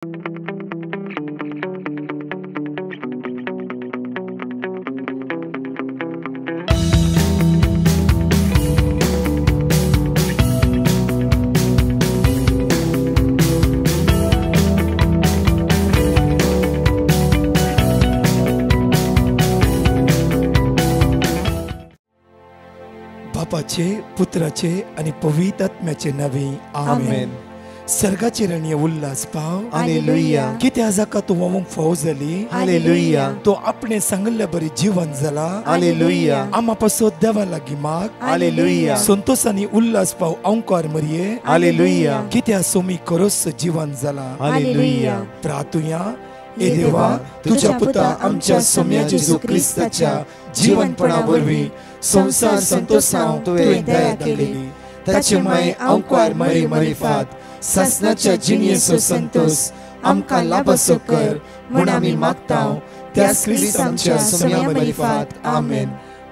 बापाचे, पुत्राचे आणि पवित्र आत्म्याचे नावे आमेन. सर्गाचे रणीय उल्हास पाव. हालेलुया. किती आजाका तू मग फौज झाली. हालेलुया. तो आपणे सांगल्या बरी जीवन झाला. हालेलुया. आम्हापासून देवा लागी माग. हालेलुया. संतोष आणि उल्हास पाव अंकार मरिये. हालेलुया. किती सोमी करोस जीवन झाला. हालेलुया. प्रार्थूया. ए देवा, तुझ्या पुता आमच्या सौम्या जेजू ख्रिस्ताच्या जीवनपणावरवी संसार संतोषाव तुवें दया केली. ताचे माय अंकार मरी मरिफात सासनाच्या जिनियेचो संतोष आमकां लाभसो कर म्हूण आमी मागताव त्या ख्रिस्त आमच्या सौम्या मरिफात. आमेन.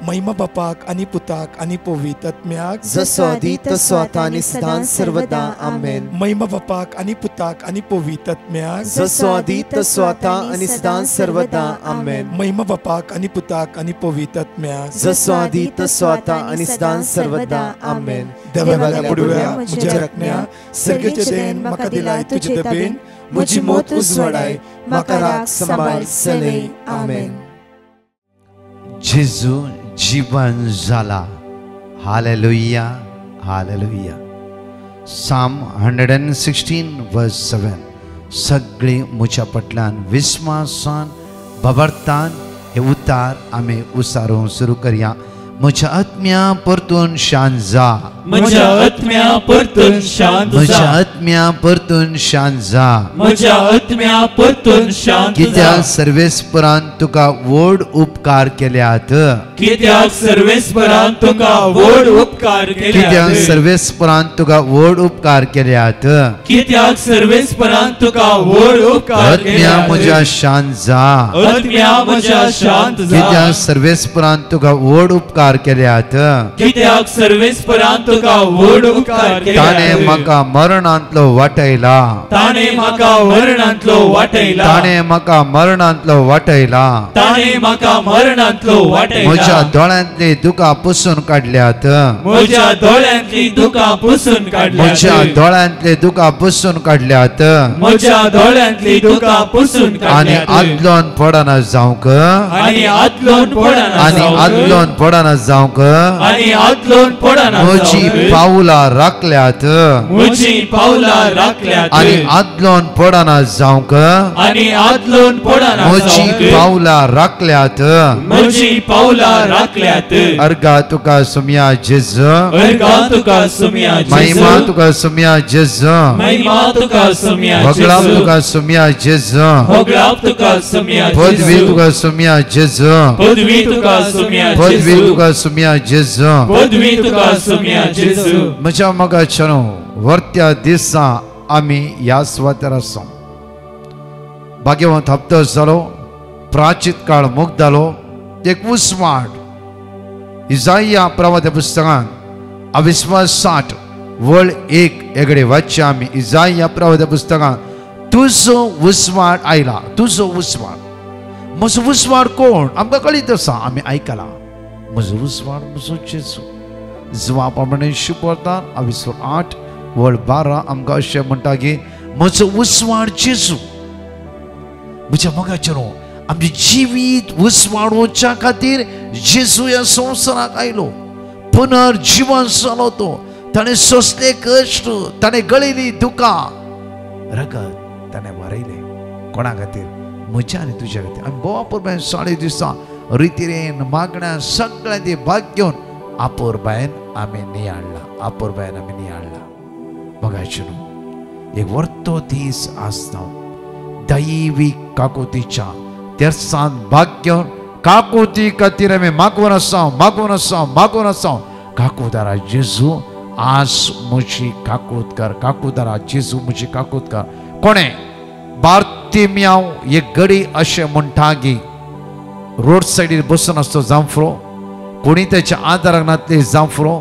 महिमा बापाक आणि पुताक आणि पवित्र आत्म्याक जसो आदी तसो आता आनी सदां सर्वदा. आमेन. महिमा बापाक आणि पुताक आणि पवित्र आत्म्याक जसो आदी तसो आता आनी सदां सर्वदा. आमेन. महिमा बापाक आणि पुताक आणि पवित्र आत्म्याक जसो आदी तसो आता आनी सदां सर्वदा. आमेन. देवाला बुडव्या म्हज्या रत्न्या सर्गेचे देण म्हाका दिलाय तुजे दबेन म्हजी मोत उजवाडाय म्हाका राख सांबाळ सलय. आमेन. जेजू जीवन झाला. हालेलुया. हालेलुया. साम 116 वर्स 7. सगळे मुच्या पटल्यान विस्वासान भबरतान हे उतार आम्ही उसारू सुरू करूया. म्हज्या आत्म्या परतून शांत जा. म्हज्या आत्म्या परतून शांत जा. म्हज्या आत्म्या परतून शांत जा. म्हज्या आत्म्या परतून शांत जा. कित्याक सर्वेस्परान तुका व्हड उपकार केल्यात. कित्याक सर्वेस्परान तुका व्हड उपकार केल्यात. कित्याक सर्वेस्परान तुका व्हड उपकार केल्यात. कित्याक सर्वेस्परान तुका व्हड उपकार आत्म्या केल्यात. म्हज्या शांत जा. आत्म्या म्हज्या शांत जा. कित्याक सर्वेस्परान तुका व्हड उपकार केल्यात. कित्याक सर्वेस्परान तुका व्हड उपकार केल्यात. ताणे म्हाका मरणांतलो वाटयला. ताणे म्हाका मरणांतलो वाटयला. ताणे म्हाका मरणांतलो वाटयला. ताणे म्हाका मरणांतलो वाटयला. म्हज्या दोळ्यांतली दुकां पुसून काडल्यात. म्हज्या दोळ्यांतली दुकां पुसून काडल्यात. म्हज्या दोळ्यांतली दुकां पुसून काडल्यात. म्हज्या दोळ्यांतली दुकां पुसून आनी काडल्यात. आदलोन पडना जावंक. आनी आदलोन पडना आनी जावंक. आदलोन पडना जावंक. आनी आदलोन पडना म्हजी जावंक. पावलां राखल्यात. म्हजी पावलां राखल्यात. आनी आदलोन पडना जावंक. आनी आदलोन पडना म्हजी जावंक. पावलां राखल्यात. म्हजी पावलां राखल्यात. अर्गा तुका सुम्या जेजू. अर्गा तुका सुम्या महिमा जेजू. तुका सुम्या जेजू. महिमा तुका सुम्या होगळाप जेजू. तुका सुम्या जेजू. होगळाप तुका सुम्या पदवी जेजू. तुका सुम्या जेजू. पदवी तुका सुम्या पदवी जेजू. तुका सुम्या जेजू. पदवी तुका सुम्या जेजू. म्हज्या मोगाचेनो वर्त्या दिसा आमी ह्या सुवातेर आसा. भाग्यवंत हप्तो जालो. प्राचीत काळ मुक्त जालो. एक उस्वाट इसाया प्रवाद्या पुस्तकान अविश्वास 60 वळ 1 एगडे वाच्य आमी. इसाया प्रवाद्या पुस्तकान तुजो उस्वाट आयला. तुजो उस्वाट. म्हजो उस्वाट कोण आमकां कळीत आसा. आमी आयकला. म्हजो उस्वाट म्हजो जेजू. जवा प्रमाणे शिकवता अविश्वास 8 वळ 12 आमकां अशें म्हणटा की म्हजो उस्वाट जेजू. म्हज्या मोगाचेनो आमचे जिवीत उस्वाडोवच्या खातीर जेजू ह्या संवसाराक आयलो. पुनर्जीवन जालो तो. ताणें सोंसले कश्ट. ताणें गळयली दुकां. रगत ताणें वारयलें. कोणा खातीर? म्हज्या आनी तुज्या खातीर. आमी बोवा पुरबायन 60 दिसां रितीरेन मागण्या सगळ्या ती भाग घेवन आपोरबायन आमी नियाळ्ळा. आपोरबायन आमी नियाळ्ळा. मोगाचेनो एक वर्तो दीस आसता दैवीक काकुतीच्या तेर्सान भाग घेवन काकुती खातीर आमी मागून आसा. मागून आसा. मागून आसा. काकुदारा जेजू आज म्हजी काकूत कर. काकुदारा जेजू म्हजी काकूत कर. कोणे? बार्तिम्याव एक गडी अशें म्हणटा की रोड सायडीर बसून आसतो जांफरो. कोणी त्याच्या आदाराक नातले जांफरो.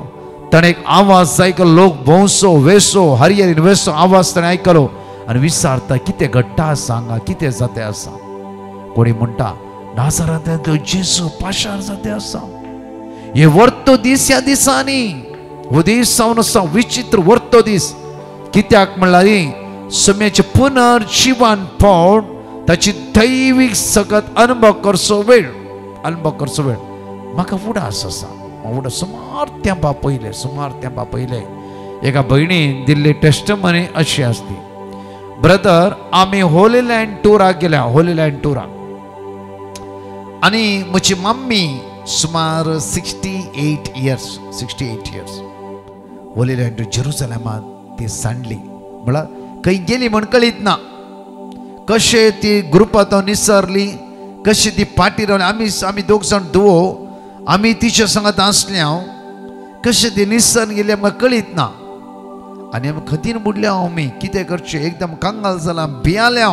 ताणें एक आवाज आयकलो. लोक भोंवसो वेसो हरियारीन वेसो आवाज ताणें आयकलो. आनी विचारता कितें घडटा सांगा, कितें जातें आसा. कोणी म्हणटा नासरांतलो जेजू पाशार जाते आसा. हे वर्तो दीस ह्या दिसांनी हो दीस जावन आसा विचित्र वर्तो दीस. कित्याक म्हणल्यार सम्याचे पुनर्जीवन पावून ताची दैवीक सगत अनुभव करचो वेळ, अनुभव करचो वेळ म्हाका उडास आसा. उडा सुमार तेंपा पयले एका भयणीन दिल्ली टेस्टमनी अशी आसली. ब्रदर, आमी होली लँड टुराक गेल्या, होली लँड टुराक. आनी म्हजी मम्मी सुमार 68 इयर्स होली लँड टू जेरुसलेमांत ती सांडली. म्हळ्यार खंय गेली म्हण कळीत ना. कशें ती ग्रुपांत निसरली, कशी ती पाटी रावली. आमी दोग जाण धुवो, आमी तिच्या संगत आसल्या. कशें ती निसरून गेली आमकां कळीत ना. आनी आमी खतीन बुडल्या. आमी कितें करचें एकदम कांगाल जाला, भियाल्या.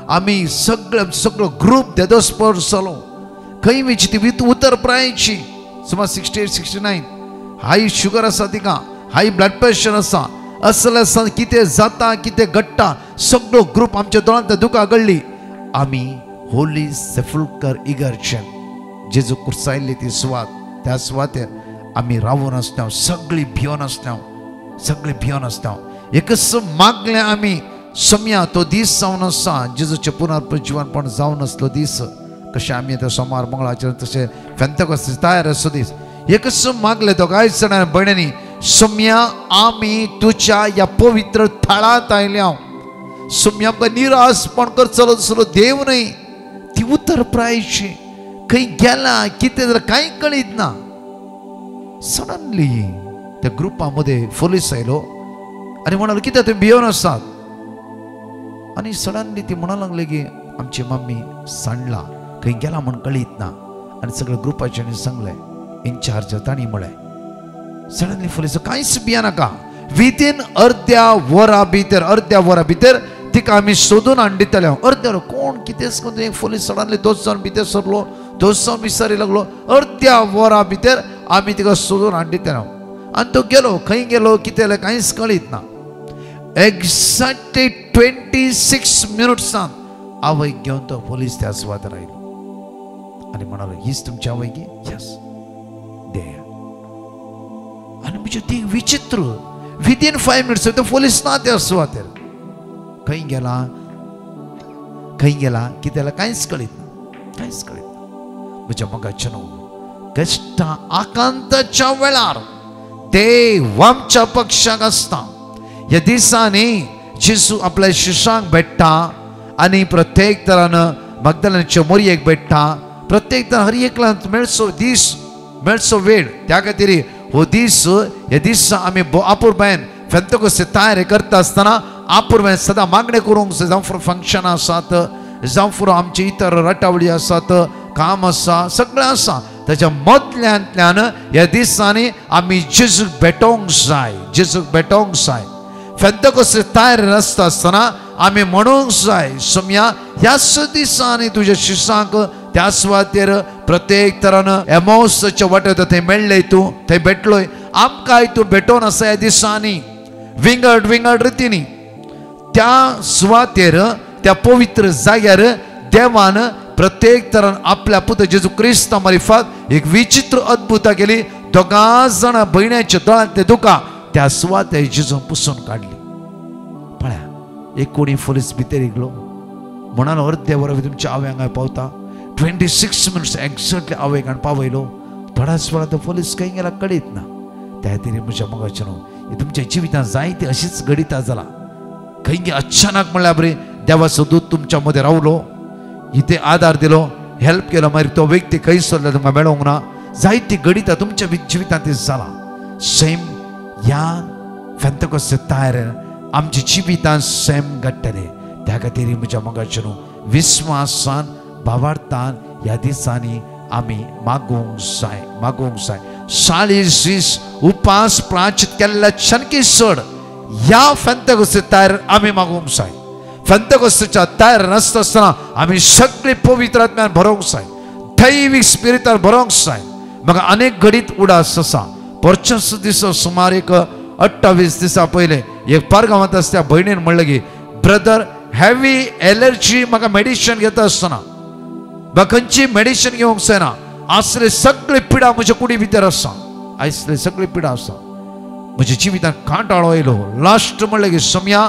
आमी सगळो ग्रूप देदोस्पर जालो. खंय वयची ती उतर प्रायची सुमार 68-69. हाय शुगर आसा तिका, हाय ब्लड प्रेशर आसा. असले कितें जाता, कितें घडटा सगळो ग्रूप आमच्या दोळांत दुकां घडली. आमी होली सेपुल्कर इगर्जन जेजू कुर्सायल्ली ती सुवात, त्या सुवातेर आमी रावून आसता. सगळीं भियोन आसता. एकच मागलें आमी, सम्या तो दीस जावन आसा जेजूचे पुनर्जीवनपण जावन आसलो दीस. कशें आमी आतां सोमार मंगळाचेर तशें फेंतकोस्ताचेर तयार असो दीस. एकच मागलें दोगांय जाणां भयणांनी, सम्या आमी तुज्या ह्या पवित्र थळांत आयल्या. सम्या आमकां निरासपण करचलो दुसरो देव न्हय. ती उतर प्रायची खंय गेला, कितें जाल्यार कांय कळीत ना. सडनली त्या ग्रुपा मध्ये पोलीस आयलो आनी म्हणालो कितें तुमी भियोन आसात. आनी सडनली ती म्हणूंक लागली की आमची मम्मी सांडला, खंय गेला म्हण कळीत ना. आनी सगळ्या ग्रुपाच्यांनी सांगलें, इन्चार्ज तांणी म्हळें. सडनली पोलीस कांयच भियानाका. विदीन अर्द्या वरा भितर तिका आमी सोदून हाडून दितले. अर्द्या वर कोण कितें करून एक पोलीस सडनली दोस जावन भितर सरलो, दोस जावन विचारी लागलो. अर्द्या वरा भितर आमी तिका सोदून हाडून दितले. आनी तो गेलो, खंय गेलो कितें जालें कांयच कळीत ना. एक्झॅक्टली 26 मिनिट्सान आवयक घेवन तो पोलीस त्या सुवातेर आयलो आनी म्हणालो, हीच तुमची आवय गी? यस, दे. आनी म्हणजे ती विचित्र विदीन 5 मिनिट्स तो पोलीस ना त्या सुवातेर. खंय गेला कितें जालें कांयच कळीत ना. म्हज्या मगाच्या कश्टा आकांताच्या वेळार देव आमच्या पक्षाक आसता. ह्या दिसांनी जेजू आपल्या शिष्यांक भेटता आनी प्रत्येक तरान मगदलेनाच्या मोरयेक भेटता. प्रत्येक तरान हर एकल्याक मेळचो दीस, मेळचो वेळ. त्या खातीर हो दीस, ह्या दिसा आमी आपुरबायेन फेंतकोस्ते तयारी करता आसतना आपुरबायेन सदां मागणी करूंक जाय. जावं फुडें फंक्शनां आसात, जावं फुडें आमचे इतर रटावळी आसात, काम आसा, सगळें आसा. ताच्या मदल्यांतल्यान ह्या दिसांनी आमी जेजूक भेटोवंक जाय. फेंतकोस्ते तयारी आसता आसतना आमी म्हणूंक जाय, सम्या ह्याच दिसांनी तुज्या शिष्यांक त्या सुवातेर प्रत्येक तरान एमौसाच्या वाटेर थंय मेळ्ळें, तूं थंय भेटलोय. आमकांय तूं भेटोवन आसा ह्या दिसांनी विंगड रितीनी. त्या सुवातेर, त्या पवित्र जाग्यार देवान प्रत्येक तरान आपल्या पुत्र जेजू क्रिस्ता मार्फत एक विचित्र अद्भुता केली. दोगां जाणां भयण्याच्या दोळ्यांतले दुकां त्या सुवातेर जेजून पुसून काडली. पळया, एक कोणी पोलीस भितर येयलो, म्हणालो अर्द्या वरा भितर तुमच्या आवय हांगा पावता. 26 मिनिट्स एक्झॅक्टली आवयक हांवें पावयलो. थोड्याच वेळा तो पोलीस खंय गेला कळीत ना. त्या खातीर म्हज्या मगाच्या तुमच्या जिवितांत जायती अशीच घडिता जाला. खंय अचानक म्हणल्यार बरें देवाचो दूत तुमच्या मध्ये रावलो, इथे आधार दिलो, हेल्प केलो, मागीर तो व्यक्ती खंय सरलो तुमकां मेळोंक ना. जायती घडिता तुमच्या जिवितांत जाला. सेम ह्या फेंतकोस्ते तयारेन आमच्या जिवितांत सेम घडटलें. त्या खातीर म्हज्या मगाच्या विस्वासान भावार्थान ह्या दिसांनी आमी मागोवंक जाय. 40 दीस उपास प्राचित केल्ल्या छनकी चड ह्या फेंतकोस्ते तयारेन आमी मागोवंक जाय. फेंतकोस्तेच्या तयार नासता आसतना आमी सगळे पवित्र आत्म्यान भरोवंक जाय, दैवीक स्पिरितान भरोवंक जाय. म्हाका अनेक घडीत उडास आसा. परचेच दिसा सुमार एक 28 दिसा पयले एक पारगांवांत आसता भयणीन म्हणलें की ब्रदर हेवी एलर्जी म्हाका मेडिसिन घेता आसतना खंयची मेडिसिन घेवंक जायना असले सगळे पिडा म्हज्या कुडी भितर आसा असले सगळे पिडा आसा म्हज्या जिवितांत कांटाळो येयलो लास्ट म्हणलें की सोम्या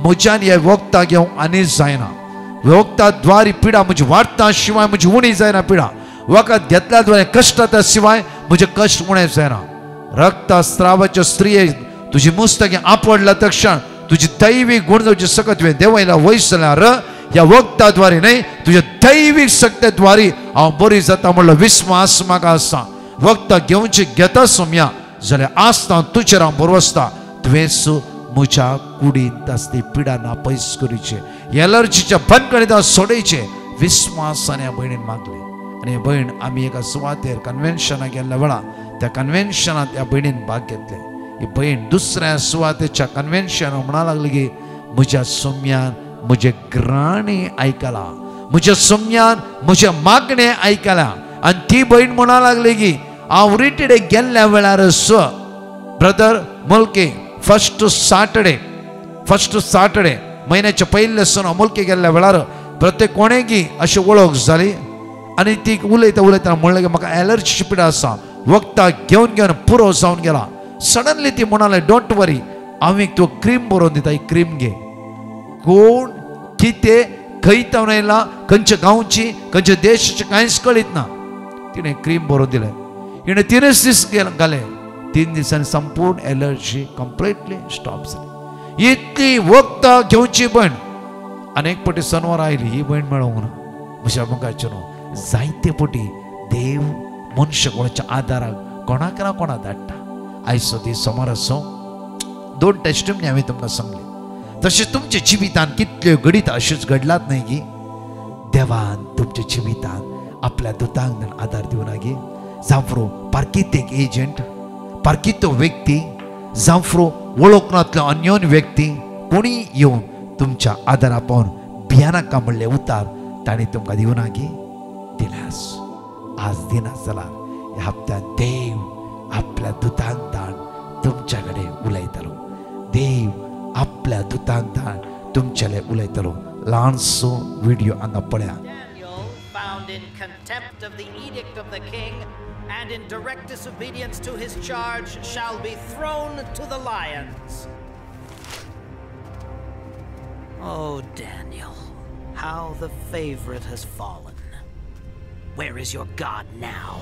म्हज्यान हे वखदां घेवंक आनी जायना वखदा द्वारे पिडा म्हजी वाडटा शिवाय म्हजी उणी जायना पिडा वखद घेतल्या द्वारे कश्टाच्या शिवाय म्हजे कश्ट उणे जायना रक्तस्रावाच्या स्त्रिये तुजी मुस्तकी आपडल्या तक्षण तुझी दैविक गुण तुझे सकत देवायला वयसल्यार या वखदाद्वारे नाही तुझ्या दैविक शक्तीद्वारे हांव बरी जाता म्हणलो विश्वास म्हाका आसा वखदां घेवची घेता सोम्या जाल्यार आसता तुजेर हांव बरो आसता तुवेंच म्हज्या कुडींत आसली पिडा नापयस करीचे एलर्जीच्या बंदखणींत सोडयचे विश्वासान ह्या भयणीन मागले आनी हे भयण आमी एका सुवातेर कन्वेन्शनाक गेल्ल्या वेळार त्या कन्वेन्शनांत ह्या भयणीन भाग घेतले ही बहीण दुसऱ्या सुवातेच्या कन्वेन्शन म्हणा लागली की म्हज्या सोम्यान म्हजे ग्राणी आयकला म्हज्या सोम्यान म्हजे मागणे आयकला आनी ती बहीण म्हणा लागली की हांव रिटिडेक गेल्ल्या वेळार ब्रदर मुलके फर्स्ट सॅटर्डे म्हयन्याच्या पयल्या सन हांव मुलके गेल्ल्या वेळार प्रत्येक कोणेकी अशी वळख जाली आनी ती उलयता म्हणलें की म्हाका एलर्जीची पिडा आसा वखदां घेवन घेवन पुरो जावन गेला सडनली ती म्हणाले डोंट वरी हांव तू क्रीम बरोवन दिता ही क्रीम घे कोण कितें खंय तावन येयला खंयच्या गांवची खंयच्या देशाची कांयच कळीत ना तिणें क्रीम बरोवन दिलें हिणें 3 दीस घाले 3 दिसांनी संपूर्ण एलर्जी कंप्लीटली स्टॉप जाली इतली वखदां घेवची भयण अनेक पाटी सनवार आयली ही भयण मेळोंक ना म्हज्या मुखाचेर जायते पाटी देव मनुष्य कोणाच्या आदाराक कोणाक ना कोणा धाडटा आयचो दीस समोर असो 2 टेस्टिमनी हांवें तुमकां सांगले तशें तुमच्या जिवितांत कितल्यो घडीत अश्योच घडलात न्हय की देवान तुमच्या जिवितांत आपल्या दुतांक आदार दिवना गे जावं पारकीत एक एजंट पारकीतो व्यक्ती जावं वळखनातलो अन्योन व्यक्ती कोणी येवन तुमच्या आदारा पावन भियानाका म्हणले उतार ताणें तुमकां दिवना गे दिल्यास आज दिना जाल्यार ह्या हप्त्यात देव आपल्या दुतांक धाड तुमच्याकडे उलयतलो देव आपल्या दुतांक धाड तुमच्याले उलयतलो ल्हानसो व्हिडिओ हांगा पळया Daniel, found in contempt of the edict of the king and in direct disobedience to his charge, shall be thrown to the lions. Oh, Daniel, how the favorite has fallen. Where is your God now?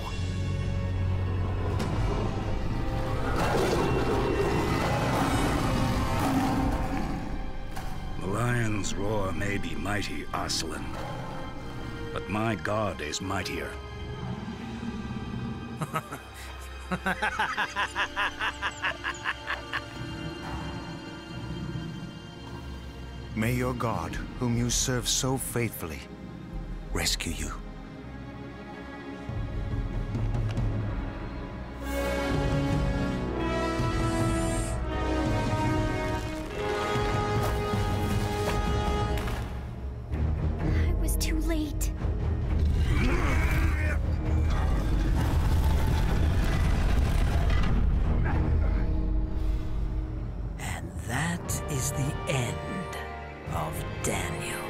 The lion's roar may be mighty, Aslan, but my God is mightier. May your God, whom you serve so faithfully, rescue you. Too late. And that is the end of Daniel.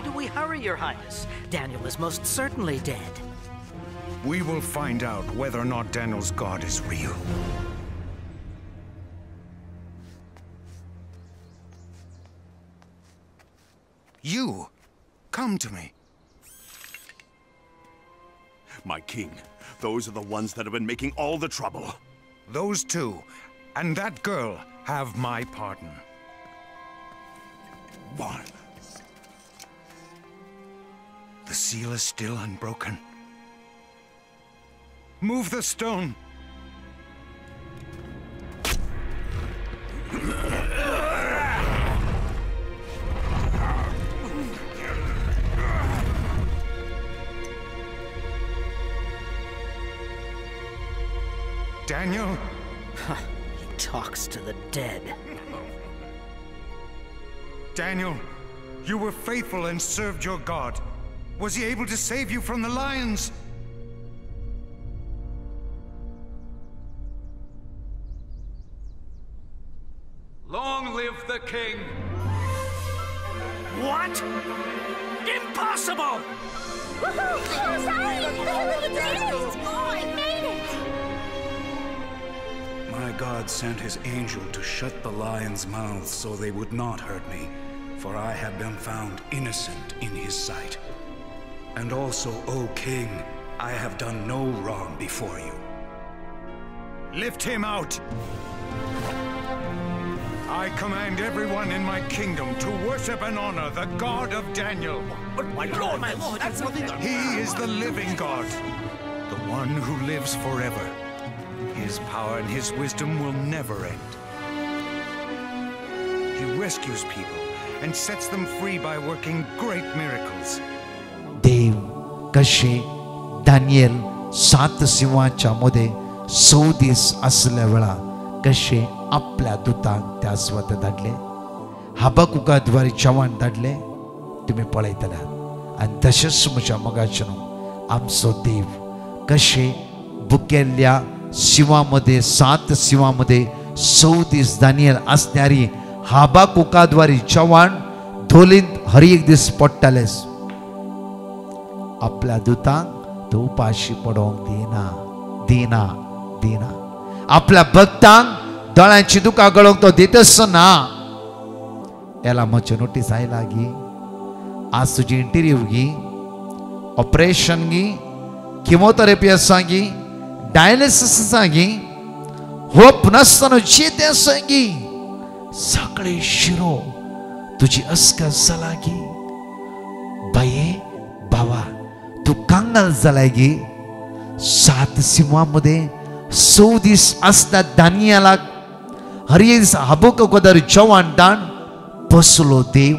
Why do we hurry, Your Highness? Daniel is most certainly dead. We will find out whether or not Daniel's God is real. You, come to me. My king, those are the ones that have been making all the trouble. Those two, and that girl, have my pardon. What? The seal is still unbroken. Move the stone. Daniel? He talks to the dead. Daniel, you were faithful and served your God. Was he able to save you from the lions? Long live the king! What? Impossible! Woohoo! I made it! My God sent his angel to shut the lions' mouths so they would not hurt me, for I have been found innocent in his sight. And also, O king, I have done no wrong before you. Lift him out! I command everyone in my kingdom to worship and honor the God of Daniel. But my lord, that's nothing. He is the living God, the one who lives forever. His power and his wisdom will never end. He rescues people and sets them free by working great miracles. देव कशे Daniel 7 सिंहाच्या मध्ये 100 दीस असल्या वेळा कशे आपल्या दुतांक त्या स्वत धाडले हबकुकाद्वारे चव्हाण धाडले तुम्ही पळयतल्यात आणि तशेंच म्हज्या मोगाचें आमचो देव कशे बुकेल्ल्या सिंहामध्ये 7 सिंहामध्ये 100 दीस दानियल असणारी हबकुकाद्वारे चव्हाण धोलींत हर एक दीस पडटालेच आपल्या दुतांक तो उपाशी पडोंक दिना आपल्या भक्तांक दोळ्यांची दुकां गळोवंक तो दितच ना याला म्हजे नोटीस आयला गी आज तुजी इंटरव्यू गी ऑपरेशन गी किमोथेरपी आसा गी डायलिसिस आसा गी होप नासतना जिते आसा गी सगळे शिरो तुजी अस्कस जाला गी बाये बाबा तू कांगाल झालाय गी 7 सिंहामध्ये 100 दीस असता दानियाला हर एक दिस हबकुकाद्वारे चव्हाण दान बसलो देव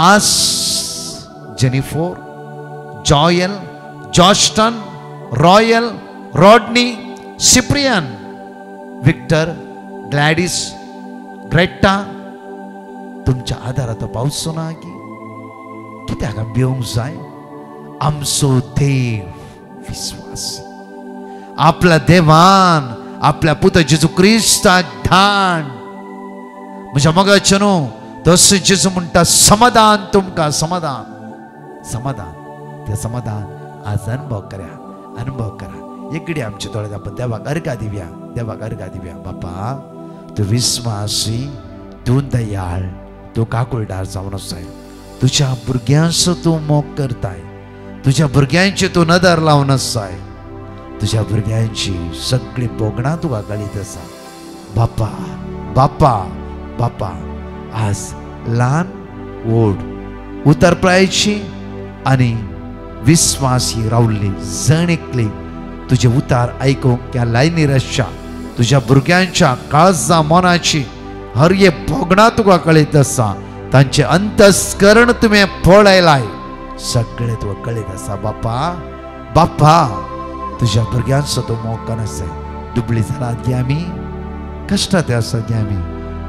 आज Jennifer Joyal Georgeton Royal Rodney Cyprian Victor Gladys Greta तुमच्या आधारात पावसो ना की कित्याक भिवंक जाय आमचो देव विश्वास आपल्या देवान आपल्या पुत्र जेजू क्रिस्ताक धाड म्हज्या मोगाचें न्हू तसो जेजू म्हणटा समाधान तुमकां समाधान तें समाधान आज अनुभव करा एक घडी आमचे दोळे आपण देवाक अर्घा दिव्या बापा तू विस्वासी तू दयाळ तू काकुळदार जावन आसाय तुझ्या भुरग्यांचो तू मोग करताय तुझ्या भुरग्यांची तू नदर लावन आसाय तुझ्या भुरग्यांची सगळी बोगणां तुका कळीत आसा बापा आज ल्हान व्हड उतरप्रायेची आनी विस्वासी रावल्ली जण एकली तुझे उतार आयकूंक ह्या लायनीर आसच्या तुझ्या भुरग्यांच्या काळजा मोनाची हर एक बोगणां तुका कळीत आसा तांचे अंतस्करण तुवें पळयलाय सगळे तुका कळीत आसा बापा तुझ्या भुरग्यांचो तो मोग आसाय दुबळी जालात गे आमी कश्टांत आसा गे आमी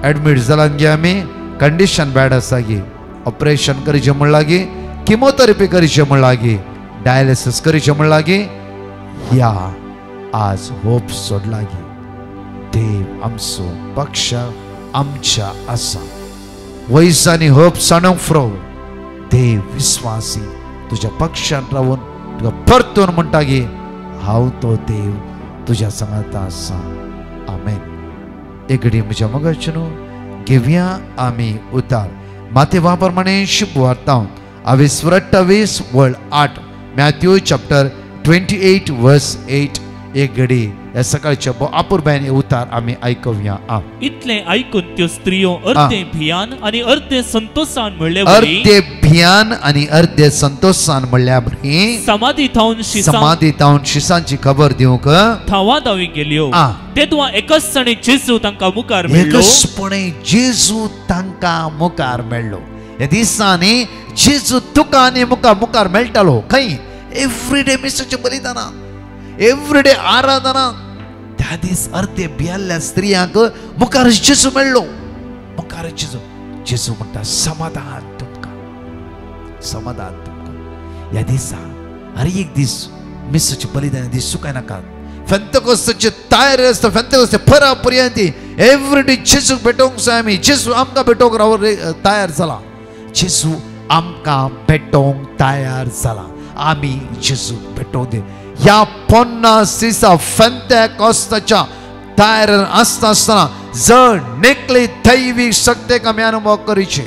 एडमीट जालात गे आमी कंडिशन बॅड आसा गे ऑपरेशन करचें म्हणलां गे किमोथेरपी करचें म्हणलां गे डायलिसिस करचें म्हणलां गे या आज होप सोडला गे देव आमचो पक्ष आमच्या आसा वयसांनी होप सांडूंक फ्रो देव विश्वासी तुझ्या पक्षान रावून तुका परतून म्हणटा की हांव तो देव तुझ्या संगत आसा. आमेन. एक घडी म्हज्या मोगाचे न्हू घेवया आमी उतार. माथेवा प्रमाणे शुभ वार्तावन 28 वळ 8 मॅथ्यू चॅप्टर 28 वर्स 8. एक घडी या सकाळच्या अपुरबायन उतार आमी आयकूया. इतले आयकून त्यो स्त्रियो अर्धे भियान आणि अर्धे संतोषान म्हणले अर्धे भियान आणि अर्धे संतोषान म्हणल्या बरी समाधी थावन शिसांची खबर दिवंक थावा दावी गेल्यो. तेदवा एकच सणे जेजू तांकां मुखार मेळ्ळो. एकचपणे जेजू तांकां मुखार मेळ्ळो. ह्या दिसांनी जेजू तुका आनी मुखार मेळटालो. खंय? एवरीडे मिसाचें बलिदाना, एवरीडे आराधना. त्या दीस अर्धे भियल्ल्या स्त्रियांक मुखार जेजू मेळ्ळो. मुखार जेजू म्हणटा समाधान तुमकां, समाधान तुमकां. ह्या दिसा हर एक दीस मिसाचें बलिदान दीस चुकाय नाकात. फेंतकोस्ताची तयारी आसता. फेंतकोस्ते फरा पर्यंत एवरीडे जेजूक भेटोवंक जाय आमी. जेजू आमकां भेटोवंक तयार जाला. जेजू आमकां भेटोवंक तयार जाला. आमी जेजूक भेटोवंक दी. ह्या 50 दिसा फेंतकोस्ताच्या तयारेन आसता आसतना जर नेकली दैवीक शक्तीक आमी अनुभव करीचे.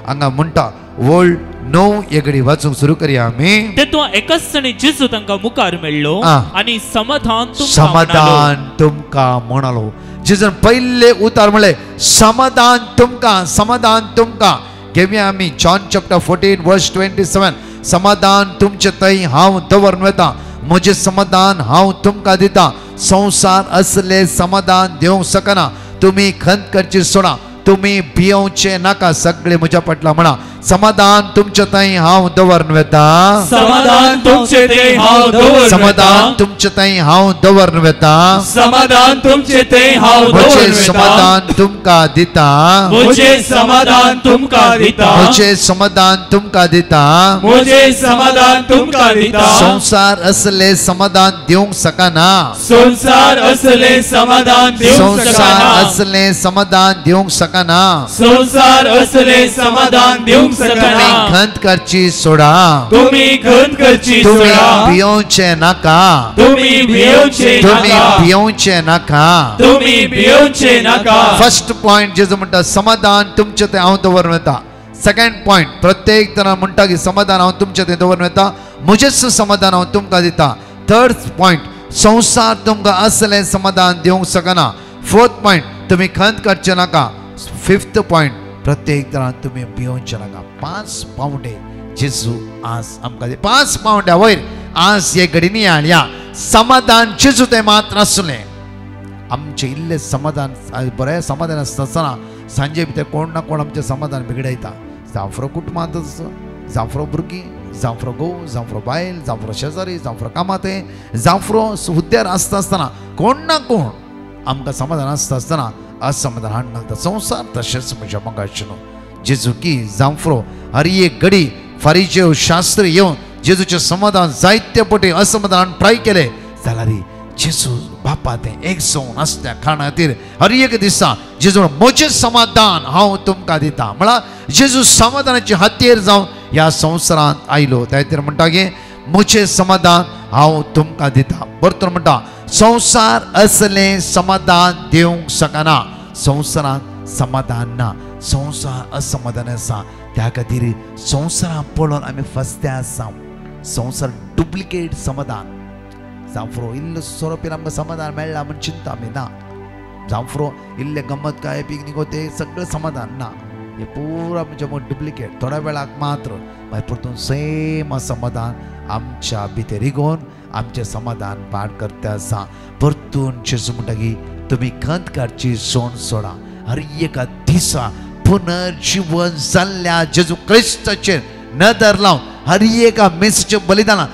हांगा म्हणटा वळ 9 एगडी वाचूंक सुरू करया आमी. तेदवा एकच सणे जेजू तांकां मुखार मेळ्ळो आनी समाधान तुमकां म्हणालो. जेजून पयले उतार म्हणले समाधान तुमकां, समाधान तुमकां. घेवया आमी जॉन चॅप्टर 14 वर्स 27. समाधान तुमचे थंय हांव दवरून वता, म्हजें समाधान हांव तुमकां दिता. संवसार असले समाधान दिवंक शकना. तुमी खंत करची सोडा, तुमी भियोवचे नाका. सगळे म्हज्या फाटला म्हणा समाधान तुमचे थंय हांव दवरून वेता. समाधान तुमचे थंय हांव दवरून समाधान तुमचे थंय हांव दवरून वेता. समाधान तुमचे थंय हांव म्हजें समाधान तुमकां दिता. म्हजें समाधान तुमकां दिता. म्हजें समाधान तुमकां दिता. म्हजें समाधान तुमकां दिता. संवसार असले समाधान दिवंक शकना. संवसार असले समाधान दिवंक शकना. संवसार असले समाधान दिवंक शकना. संवसार असले समाधान दिवंक तुम्ही खंत करची सोडा. तुम्ही खंत करची सोडा. तुम्ही भियोवचे नाका. तुम्ही भियोवचे नाका. तुम्ही भियोवचे नाका. तुम्ही भियोवचे नाका. फर्स्ट पॉइंट जेजू म्हणटा समाधान तुमचे ते हांव दवरून वेता. सेकंड पॉइंट प्रत्येक जना म्हणटा की समाधान हांव तुमचे ते दवरून वेता. म्हजेच समाधान हांव तुमकां दिता. थर्ड पॉइंट संवसार तुमकां असलें समाधान दिवंक शकना. फोर्थ पॉइंट तुम्ही खंत करचे नाका. फिफ्थ पॉइंट प्रत्येक तरान तुम्ही भियोवचे नाका. 5 पावंडे जेजू आज आमकां 5 पावंड्या वयर आज हे घडीनी हाडया. समाधान जेजू ते मात्र आसलें. आमचे इल्ले समाधान बरें समाधान आसतना सांजे भितर कोण ना कोण आमचें समाधान बिगडयता. जावं कुटुंबांत जावं भुरगीं, जावं घोव, जावं बायल, जावं शेजारी, जावं कामाते, जावं हुद्द्यार आसता आसतना कोण ना कोण आमकां समाधान आसता आसतना असमाधान हाड घालता. संवसार तशेंच म्हज्या मोगाचें जेजू की जावं हर एक घडी फारीचे शास्त्री येवन जेजूचें समाधान जायते पटी असमाधान ट्राय केले जाल्यार जेजू बापा तें एक जावन आसल्या खाणा खातीर हर एक दिसा जेजू म्हजें समाधान हांव तुमकां दिता. म्हळ्यार जेजू समाधानाची हातेर जावन ह्या संवसारांत आयलो. त्या खातीर म्हणटा की म्हजें समाधान हांव तुमकां दिता. परतून म्हणटा संवसार असलें समाधान दिवंक शकना. संवसारांत समाधान ना. संवसार असमाधान आसा. त्या खातीर संवसारां पळोवन आमी फसते आसा. संवसार डुप्लिकेट समाधान जावं इल्लो सोरोपेर आमकां समाधान मेळ्ळा म्हण चिंता आमी ना. जावं इल्ले गंमत काय पिकनीक ते सगळें समाधान ना. हे पुरा म्हणजे डुप्लिकेट थोड्या वेळाक मात्र मागीर परतून सेम समाधान आमच्या भितर इगोवन आमचें समाधान पाड करता आसा. परतून जेजू म्हणटा की तुमी खंत काडची सोण सोडा. हर एका दिसा पुनर्जीवन जाल्ल्या जेजू क्रिस्ताचेर नदर लावन हर एका मेसाचें बलिदान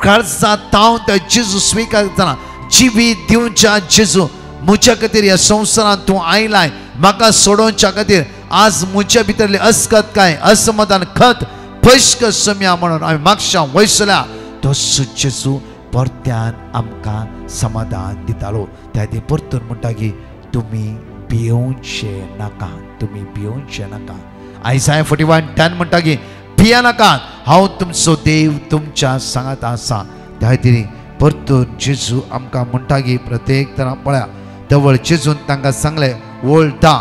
काळजा ताव त्या जेजू स्विकार करतना जिवीत दिवच्या जेजू म्हज्या खातीर ह्या संवसारांत तूं आयलाय म्हाका सोडोवच्या खातीर आज म्हज्या भितरली अस्कत काय असमाधान खत पयस सम्या म्हणून हांवें म्हापशां वयसल्या तसो जेजू परत्यान आमकां समाधान दितालो. त्या खातीर परतून म्हणटा की तुमी भियोवचे नाका. तुमी भियोवचे नाका. आयसाया 41:10 म्हणटा की भिया नाकात, हांव तुमचो देव तुमच्या सांगात आसा. त्या खातीर परतून जेजू आमकां म्हणटा की प्रत्येक तरां पळया जवळ जेजून तांकां सांगले वळटा.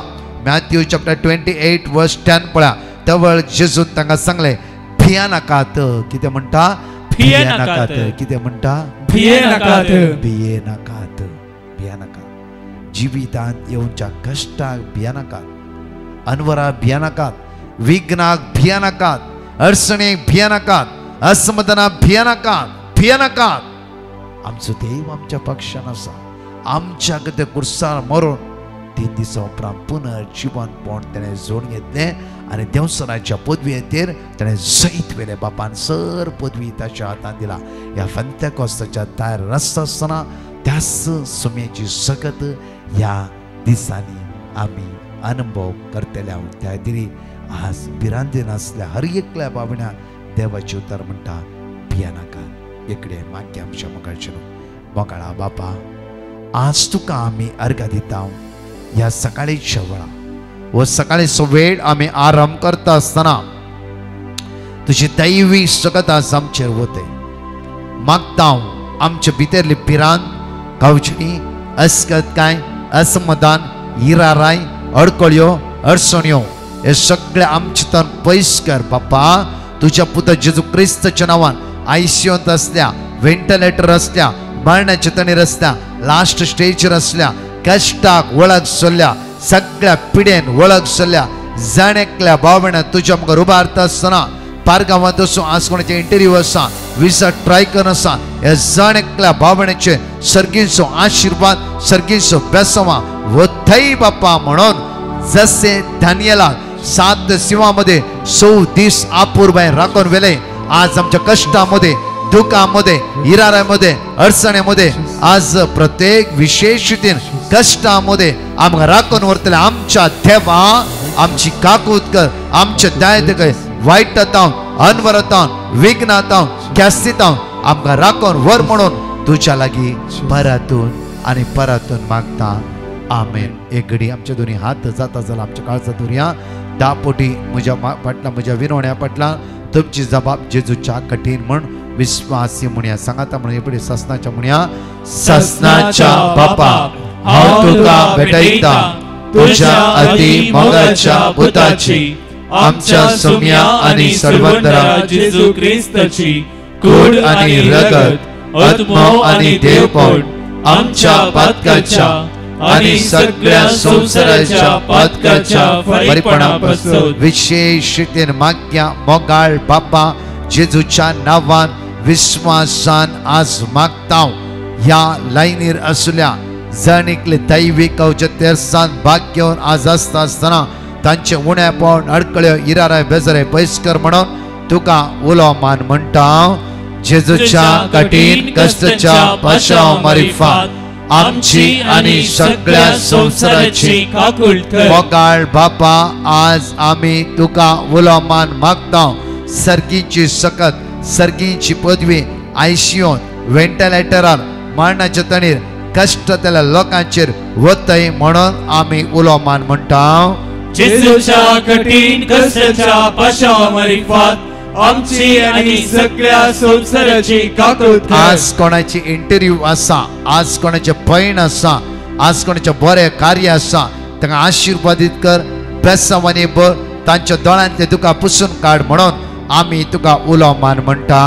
मॅथ्यू चॅप्टर 28:10 पळया जवळ जेजून तांकां सांगले भिया नाकात. कितें म्हणटा? भिये नाकात. कितें म्हणटा? भिये नाकात. भिये नाकात. भिया नाकात. जिवितांत येवच्या कश्टाक भिया नाकात, अनवराक भिया नाकात, विघ्नाक भिया नाकात, अडचणीक भिया नाकात, असमाधानाक भिया नाकात. भिया नाकात. आमचो देव आमच्या पक्षान आसा. आमच्या कते कुर्सार मरून 3 दिसा उपरांत पुनर्जीवन पोवन तेणें जोड घेतलें आनी देवसराच्या पदवेचेर तेणें जैत वेले. बापान सर पदवी ताच्या हातांत दिला. ह्या पेंतेकोस्ताच्या दायर रस्ता आसतना त्याच सुमयेची सकत ह्या दिसांनी आमी अनुभव करतले. हांव त्या खातीर आज भिरांतीन आसल्या हर एकल्या बाबण्या देवाचे उतर म्हणटा भिया नाका. एकडे मागे आमच्या मोगाळचे मोगाळा बापा, आज तुका आमी अर्घ दिता. ह्या सकाळीच्या वेळा व सकाळीचो वेळ आमी आरंभ करता आसतना तुजी दैवी सकत आज आमचेर वते. मागता आमच्या भितरली पिरांत कावचणी अस्कतकाय, असमाधान, इराराय, अडकळ्यो, अडचण्यो हे सगळे आमचेतन पयस कर बापा. तुझ्या पुत्र जेजू क्रिस्ताच्या नांवान आयसीयूंत असल्या, व्हेंटिलेटर असल्या, मरणाच्या तणीर असल्या, लास्ट स्टेजर असल्या, कष्टाक वळख सल्ल्या, सगळ्या पिडेन वळख सल्ल्या जाणेकल्या भावना तुझ्या मुखार उबारता आसतना पारगांवांत असो आज कोणाचे इंटरव्यू आसा, विजा ट्राय करन आसा, हे जाणेकल्या भावनेचे सर्गीचो आशीर्वाद, सर्गीचो बेसवा व थई बापा. म्हणून जसे दानियेलाक 7 सिंहामध्ये 100 दीस आपूर्बाय राखून वेले, आज आमच्या कष्टामध्ये, दुःखामध्ये, इरारामध्ये, अडचणीमध्ये आज प्रत्येक विशेष रितीन कष्टामध्ये आमकां राखून व्हरतले. आमच्या देवा आमची काकूत कर. आमच्या दायित्व वायटांत अनवरतांत विघ्नांत कॅस्तितांत आमकां राखून व्हर म्हणून तुज्या लागीं परतून आनी परतून मागता. आमेन. एक घडी आमचे दोन्ही हात जाता जाल्यार आमच्या काळजा दवरया. दापोटी म्हज्या फाटला म्हज्या विनवण्या फाटला तुमची जबाब जेजूच्या कठीण म्हण विश्वासी म्हणया. सांगाता म्हणून एपडी ससनाच्या म्हणया. ससनाच्या बापा, हांव तुका भेटयता तुझ्या अति मोगाच्या पुताची, आमच्या सोम्या आणि सर्वंतरा जेजू क्रिस्ताची कूड आणि रगत, आत्मो आणि देवपण आमच्या पातकाच्या आणि सगळ्या संसाराच्या पातकाच्या फळीपणापासून विशेष रितीन माग्या मोगाळ बापा जेजूच्या नांवान विश्वासान आज मागता. ह्या लायनीर असल्या जणिकले दैवीक अवचतेरसान भाग घेवन आज आसता आसतना तांचे उण्या पावन अडकळ्यो इराराय बेजारे पयस्कर म्हणून तुका उलो मान म्हणटा. जेजूच्या कठीण कश्टाच्या पाशाव मारिफात आमची आणि सगळ्या संसाराची काकूळ कर. मोगाळ बापा, आज आमी तुका उलो मान मागता. सर्गीची सकत, सर्गीची पदवी, आयसीयून, व्हेंटिलेटरार, मरणाच्या तणीर कष्टतल्या लोकांचेर वतय म्हणून आमी उलो मान म्हणटा. जेजूच्या कठीण कष्टाच्या पाशाव मारिफात आमची आणि सगळ्या संसाराची काकूळ कर. आज कोणाची इंटरव्यू आसा, आज कोणाचे पैण आसा, आज कोणाचे बरे कार्य आसा, तांकां आशीर्वादीत कर. बेसवानी बर तांच्या दोळ्यांतले तुका पुसून काड म्हणून आमी तुका उलो मान म्हणटा.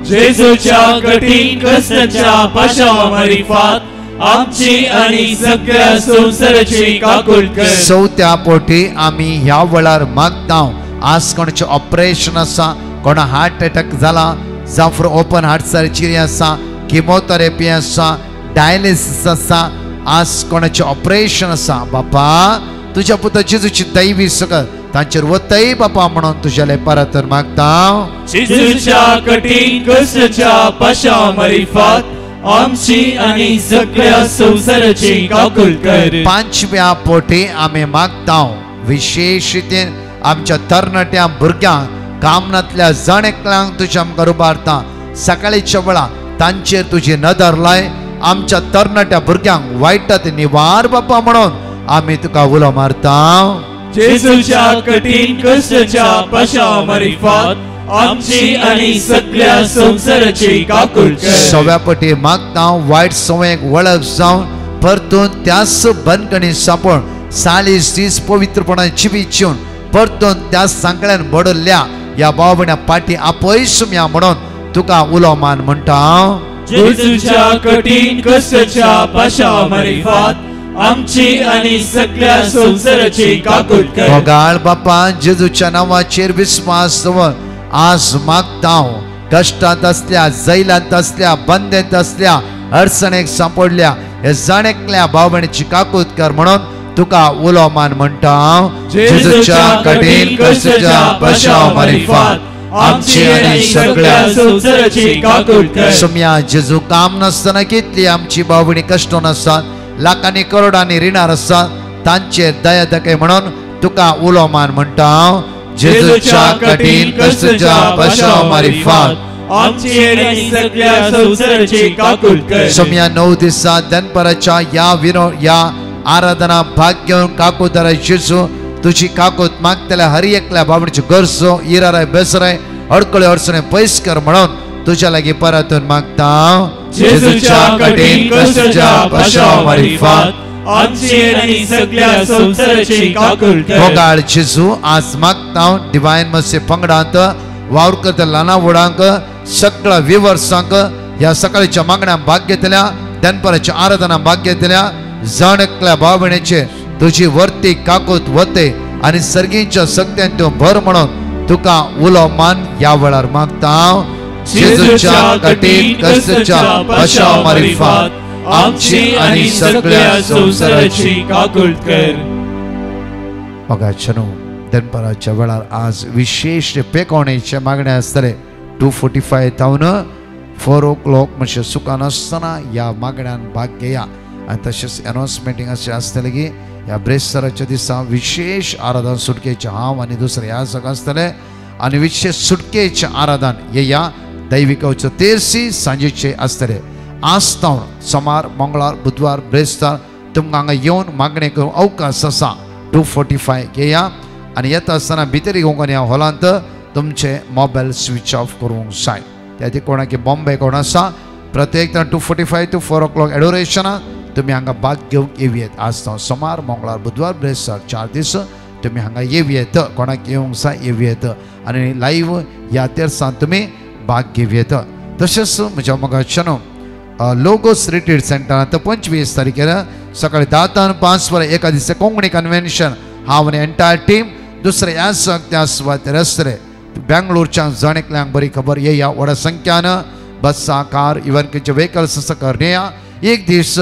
जेजूच्या कठीण कष्टाच्या पाशाव मारिफात आमची आणि सगळ्या संसाराची काकूळ कर. चवथ्या पोटी आमी ह्या वेळार मागता. आज कोणाचे ऑपरेशन आसा, कोणा हार्ट अटॅक जाला, जावं फॉर ओपन हार्ट सर्जरी आसा, किमोथेरपी आसा, डायलिसीस आसा, आज कोणाचे ऑपरेशन आसा, बापा तुझ्या पुत्र जेजूची दैवी सकत तांचेर वतय बापा म्हणून तुझ्याले परतून मागता. जेजूच्या कठीण कष्टाच्या पाशाव मारिफात आमची आणि सगळ्या संसाराची काकूळ कर. पांचव्या पोटी आमी मागता. विशेष रितीन आमच्या तरणाट्या भुरग्यांक, कामनातल्या जणेकल्यांक तुझ्या आमकां उबारता. सकाळीच्या वेळा तांचेर तुजी नदर लाय. आमच्या तरणाट्या भुरग्यांक वायटात निवार बापा म्हणून आमी तुका उलो मारता. जेजूच्या कठीण कष्टाच्या पाशामारिफात आमची आणि सगळ्या संसाराची काकूळ कर. सव्यापटी मागता वाईट सवयक वळख जावन परतून त्याच बंदकणी सापड सालीस तीस पवित्रपणा जिवीचून परतून त्या सांकळ्यान बडल्ल्या या बावण्या पाठी आपयसूम या म्हणून तुका उलो मान म्हणटा. जेजूच्या कठीण कष्टाच्या पाशामारिफात आमची आणि सगळ्या संसाराची काकूळ कर. गोगाळ बापा जेजूच्या नावाचेर विश्वास दवर आज मागता कष्टात असल्या जैलात असल्या बंदेत असल्या अडचणेक सापडल्या हे जाणेकल्या भावनेची काकूत कर म्हणून तुका उलो मान म्हणटा. जेजूच्या कठीण कष्टाच्या पाशामारिफात आमची आणि सगळ्या संसाराची काकूळ कर. सुम्या जेजू काम नसताना कितली आमची भावणी कष्ट नसतात लाखांनी करोडांनी रिणार असतात तांचेर दया दके म्हणून तुका उलो मान म्हणटा. जेजूच्या कठीण कष्टाच्या पाशामारिफात आमची आणि सगळ्या संसाराची काकूळ कर. सुम्या 9 दिवसा दनपराच्या या आराधना भाग्य काकूदरा जेजू तुझी काकूत मागतल्या हर एकल्या भावनेची गरजो इराराय बेसराय अडकळे अडचणे पैस कर म्हणून तुझ्या लागी परतून मागता. जेजूच्या कठीण कष्टाच्या पाशामारिफात आमची आणि सगळ्या संसाराची काकूळ कर. गोगाळ जेजू आज मागता डिवाइन मसे पंगडांत वावरकत लाना वडांक सगळा विवर्सांक या सकाळच्या मागण्या भाग्यतल्या दनपराच्या आराधना भाग्यतल्या जाणकल्या भावनेचे तुझी वर्ती काकूत वते आणि सर्गीच्या सत्यान तो भर म्हणून तुका उलो मान या वेळार मागता. जेजूच्या कठीण कष्टाच्या पाशामारिफात आमची आणि सगळ्या संसाराची काकूळ कर. बघा छनो दनपराच्या वेळार आज विशेष पेकोवणेचे मागण्या आसतले 2:45 तावन 4 o'clock म्हणजे सुकान आसतना या मागण्यान भाग घेया आणि तसेच अनाउन्समेंटिंग असे आसतले की या ब्रेस्तराच्या दिसा विशेष आराधन सुटकेचे हांव आणि दुसरे ह्या सगळं आसतले आणि विशेष सुटकेचे आराधन हे या दैविकाचे तेरसी सांजेचे आसतले. आज तावन सोमार मंगळार बुधवार ब्रेस्तार तुमकां हांगा येवन मागणे करूंक अवकाश आसा. 2:45 घेया आणि येता आसतना भितर येवंक ह्या हॉलांत तुमचे मोबायल स्विच ऑफ करूंक जाय. त्या खातीर कोणाक बॉम्बे कोण आसा प्रत्येक 2:45 to 4 o'clock एडोरेशना तुम्ही हांगा भाग घेवंक येवयेत. आज तावन सोमार मंगळार बुधवार ब्रेस्तार 4 दीस तुम्ही हांगा येवयेत. कोणाक येवंक जाय येवयेत आणि लाईव्ह ह्या तेरसां तुम्ही भाग घेवयेत. तशेंच म्हज्या मोगाच्यानो लोगोस रिट्रीट सेंटरांत 25 तारखेर सकाळी 10 to 5 वरां एका दिसा कोंकणी कन्वेन्शन हांव आनी एंटायर टीम दुसरे ह्या त्या सुवातेर आसतले. बेंगलोरच्या जाणेकल्यांक बरी खबर येया व्हडा संख्यान बसा कार इवन खंयचे व्हेकल्स आसा करनेया एक दीस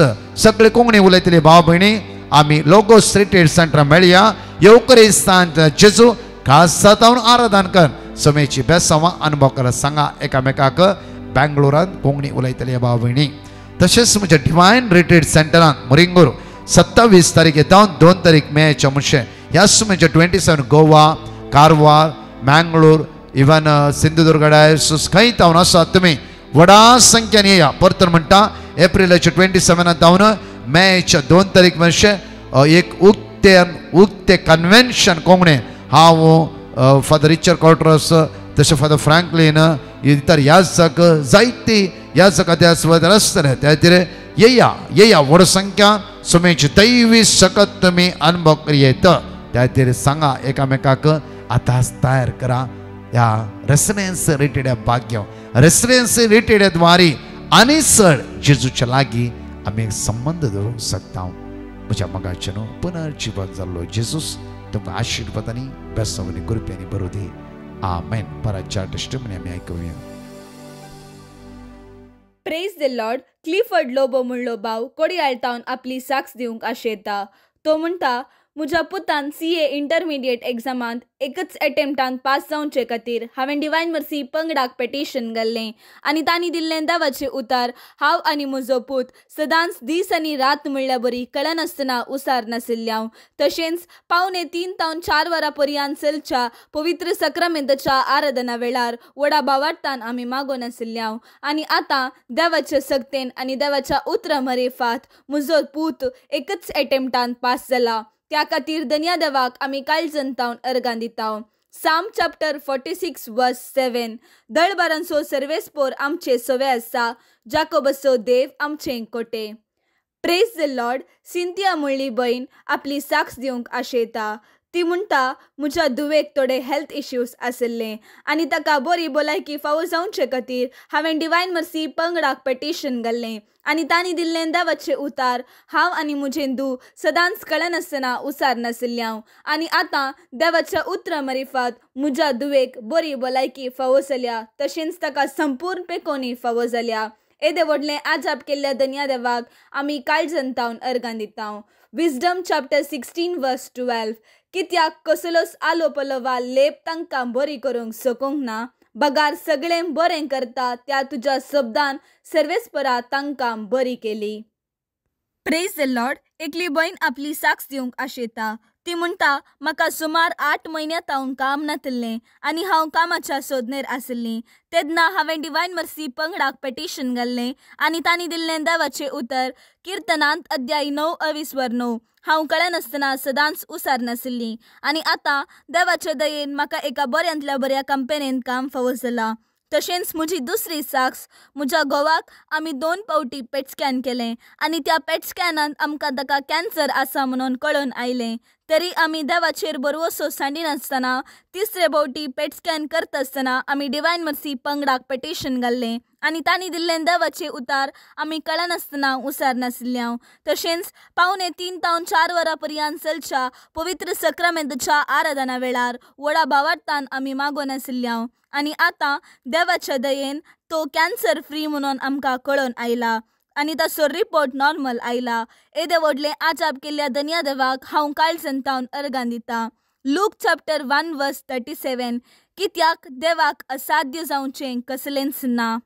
सगळे कोंकणी उलयतले भाव भयणी आमी लोगोस रिट्रीट सेंटर मेळया येवकरेस्तान जेजू खास जातावन आराधन कर समेची बेसांवां अनुभव कर सांगा एकामेकाक बेंगलोरांत कोंकणी उलयतले भाव भयणी. तशेंच म्हज्या डिवाइन रिट्रीट सेंटरांत मुरिंगूर 27 तारखे जावन 2 तारीख मेच्या म्हणचे ह्या सुमेच्या 27 गोवा कारवार मँगलोर इवन सिंधुदुर्ग डायस खंय जावन आसा तुमी व्हडा संख्येन येया. परतून म्हणटा एप्रिलाच्या 27 जावन मेच्या 2 तारीख म्हणचे एक उक्ते कन्वेन्शन कोंकणी हांव फादर रिचर्ड कॉर्टरस तशें फादर फ्रँकलीन इतर याजक जायती याजक त्या सुवातेर आसतले. त्या खातीर येया व्हड संख्या सुमेची दैवी सकत तुमी अनुभव करियेत. त्या खातीर सांगा एकामेकाक आतांच तयार करा. ह्या रेसिडेन्स रिटेड भाग्य रेसिडेन्स रिटेड द्वारे आनी चड जेजूच्या लागीं आमी एक संबंध दवरूंक शकता. म्हज्या मोगाचें पुनर्जीवन जाल्लो जेजूस तुमकां आशिर्वादांनी बेसावनी कृपेनी बरो दी. आमेन. परतच्या टेस्टिमनी आमी आयकुया. Praise the lord. Clifford Lobo म्हणलो भाव कोडयाळटावन आपली साक्ष दिवंक आशेता. तो म्हणटा म्हज्या पुतान CA इंटरमिडिएट एग्जामांत एकच अटेम्प्टान पास जावचे खातीर हांवें डिवायन मर्सी पंगडाक पेटिशन घाल्लें आनी तांणी दिल्लें देवाचें उतार हांव आनी म्हजो पूत सदांच दीस आनी रात म्हणल्या बरी कळनासतना उसार नाशिल्ल्यां. तशेंच 3:15 to 4 वरां पर्यंत चलच्या पवित्र सक्रामेंताच्या आराधना वेळार व्हडा भावार्थान आमी मागोन आशिल्ल्यां. आनी आतां देवाच्या सक्तेन आनी देवाच्या उतरा मरेफात म्हजो पूत एकच अटेम्प्टान पास जाला. त्या खातीर धन्या देवाक आमी काळजान तावन अर्गां दिता. Psalm chapter 46 verse 7. दळबारांचो सर्वेस्पोर आमचे सवे आसा, जाकोबाचो देव आमचे कोटे. Praise the Lord. सिंथिया म्हणली बहीण आपली साक्ष दिवंक आशेता. ती म्हणटा म्हज्या धुवेक थोडे हेल्थ इश्यूज आसले आनी ताका बरी भलायकी फावो जावचे खातीर हांवें डिवायन मर्सी पंगडाक पेटिशन घाल्लें आनी तांणी दिल्लें देवाचें उतार हांव आनी म्हजें धूव सदांच कळनासतना उसार नाशिल्ल्या आनी आतां देवाच्या उतरा मरिफात म्हज्या धुवेक बरी भलायकी फावो जाल्या, तशेंच ताका संपूर्ण पेकोनी फावो जाल्या. येदे व्हडलें आजाप केल्ल्या धन्या देवाक आमी काळजान तावन अर्गां दिता. Wisdom chapter 16 verse 12. कित्याक कसलोच आलो पलो वा लेप तांकां बरी करूंक सोकोंक ना. बगार सगळें बरें करता त्या तुज्या शब्दान सर्वेस्परा तांकां बरी केली. Praise the Lord. एकली बहीण आपली साक्ष दिवंक आशेता. ती म्हणटा म्हाका सुमार 8 म्हयन्यां तावन काम नासलें आनी हांव कामाच्या सोदनेर आसलें. तेन्ना हांवें डिवायन मर्सी पंगडाक पेटिशन घाल्लें आनी तांणी दिल्लें देवाचें उतर किर्तनांत अध्याय 9:9. हांव कळनासतना सदांच उसार नाशिल्लीं आनी आतां देवाच्या दयेन म्हाका एका बऱ्यांतल्या बऱ्या कंपनीन काम फावो जालां. तशेंच म्हजी दुसरी साक्ष, म्हज्या घोवाक आमी 2 फावटी पेट स्कॅन केलें आनी त्या पेट स्कॅनांत आमकां ताका कॅन्सर आसा म्हणून कळून आयलें. तरी आमी देवाचेर भरवसो सांडिनासतना तिसरे फावटी पेट स्कॅन करता आसतना आमी डिवायन मर्सी पंगडाक पेटिशन घाल्लें आनी तांणी दिल्लें देवाचें उतार आमी कळनासतना उसार नाशिल्ल्या. तशेंच 3:15 तावन 4 वरां पर्यंत चलच्या पवित्र सक्रामेंताच्या आराधना वेळार व्हडा भावार्थान आमी मागो नाशिल्ल्या आनी आतां देवाच्या दयेन तो कॅन्सर फ्री म्हणून आमकां कळून आयला आनी ताचो रिपोर्ट नॉर्मल आयला. येदे व्हडलें आजाप केल्ल्या धन्या देवाक हांव काळजान तावन अर्गां दिता. Look chapter 1 verse 37. कित्याक देवाक असाध्य जावचें कसलेंच ना.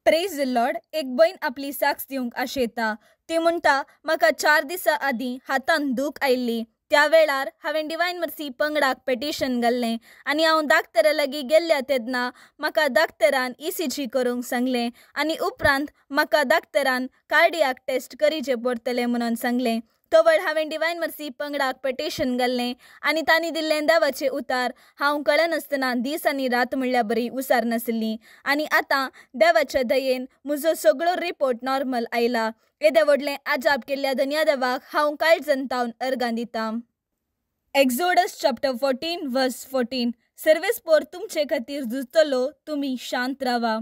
Praise the Lord. एक बहीण आपली साक्ष दिवंक आशेता. ती म्हणटा म्हाका 4 दिसां आदीं हातान दूख आयिल्ली. त्या वेळार हांवें डिवायन मर्सी पंगडाक पेटिशन घाल्लें आनी हांव डाक्टरा लागीं गेल्ल्या तेन्ना म्हाका डाक्टरान ECG करूंक सांगलें आनी उपरांत म्हाका डाक्टरान कार्डियाक टेस्ट करीचे पडटलें म्हणून सांगलें. तवळ हांवें डिवायन मर्सी पंगडाक पेटिशन घाल्लें आनी तांणी दिल्लें देवाचें उतार हांव कळनासतना दीस आनी रात म्हणल्यार बरी उसार नाशिल्लीं आनी आतां देवाच्या दयेन म्हजो सगळो रिपोर्ट नॉर्मल आयला. येदे व्हडलें आजाप केल्ल्या धन्या देवाक हांव काळजान तावन अर्गां दिता. Exodus chapter 14 verse 14. सर्वेस्पोर तुमचे खातीर झुजतलो, तुमी शांत रावा.